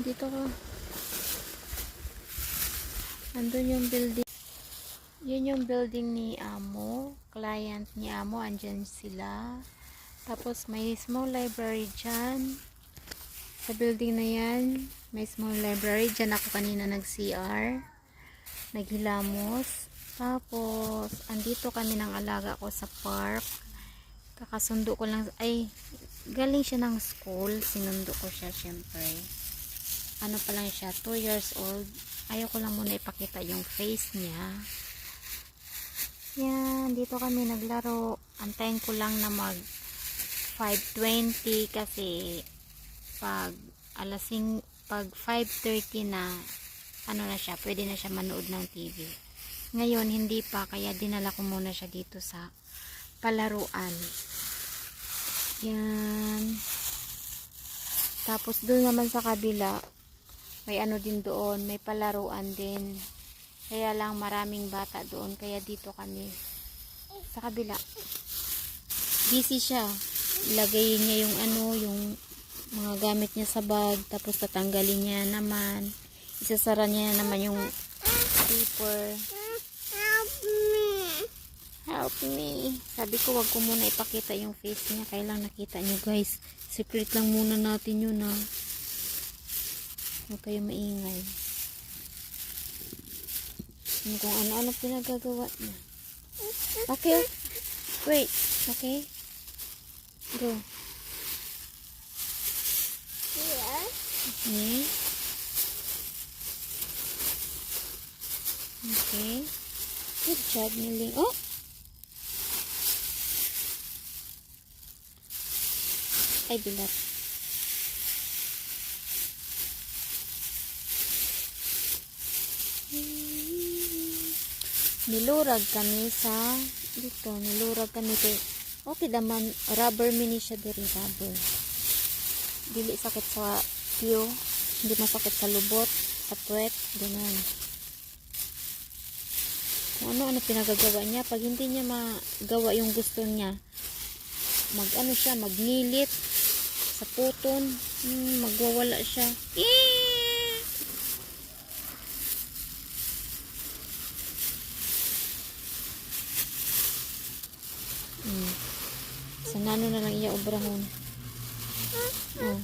Dito ka. Andun yung building. Yun yung building ni Amo. Client ni Amo. Andyan sila. Tapos may small library dyan. Sa building na yan, may small library. Dyan ako kanina nag-CR. Naghilamos. Tapos, andito kami ng alaga ko sa park. Kakasundo ko lang. Ay, galing siya ng school. Sinundo ko siya syempre. Ano pa lang siya, 2 years old. Ayaw ko lang muna ipakita yung face niya. Yan, dito kami naglaro. Antayin ko lang na mag 5:20 kasi pag 5:30 na ano na siya, pwede na siya manood ng TV. Ngayon hindi pa, kaya dinala ko muna siya dito sa palaruan. Yan. Tapos doon naman sa kabila may ano din doon, may palaruan din. Kaya lang maraming bata doon, kaya dito kami sa kabila. Busy siya. Ilagay niya yung ano, yung mga gamit niya sa bag, tapos tatanggalin niya naman. Isasara niya naman yung zipper. Help me. Help me. Sabi ko wag ko muna ipakita yung face niya, kailang nakita niyo guys. Secret lang muna natin yun ha. Huwag kayo maingay. Kung ano-ano pinagagawa niya. Okay. Wait. Okay. Go. Yes. Okay. Okay. Good job, Niling. Oh! Ay, bilat. Nilurag kami sa dito. Nilurag kami kay okay naman. Rubber mini siya diri. Rubber. Dili sakit sa tiyo. Hindi masakit sa lubot. Sa puwet. Ganun. Kung ano-ano pinagagawa niya. Pag hindi niya magawa yung gusto niya, mag-ano siya, magnilit sa puton. Magwawala siya. Sa nano na lang iya obrahon. Oh.